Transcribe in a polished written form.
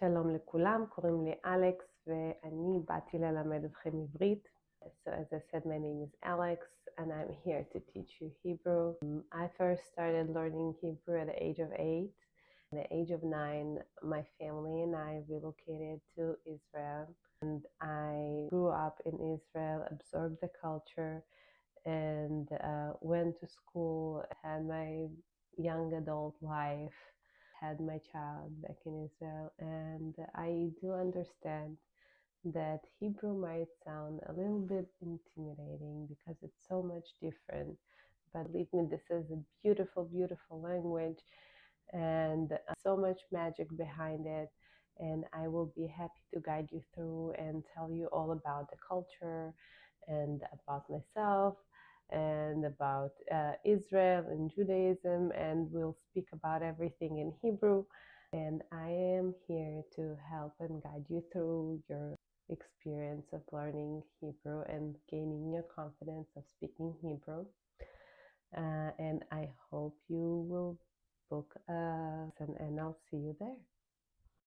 שלום לכולם, קוראים לי אלכס ואני באתי ללמד אתכם עברית. So as I said, my name is Alex and I'm here to teach you Hebrew. I first started learning Hebrew at the age of 8. At the age of 9, my family and I relocated to Israel. And I grew up in Israel, absorbed the culture, and went to school, had my young adult life, had my child back in Israel, and I do understand that Hebrew might sound a little bit intimidating because it's so much different. But believe me, this is a beautiful, beautiful language and so much magic behind it. And I will be happy to guide you through and tell you all about the culture and about myself and about Israel and Judaism, and we'll speak about everything in Hebrew. And I am here to help and guide you through your experience of learning Hebrew and gaining your confidence of speaking Hebrew. And I hope you will book and I'll see you there.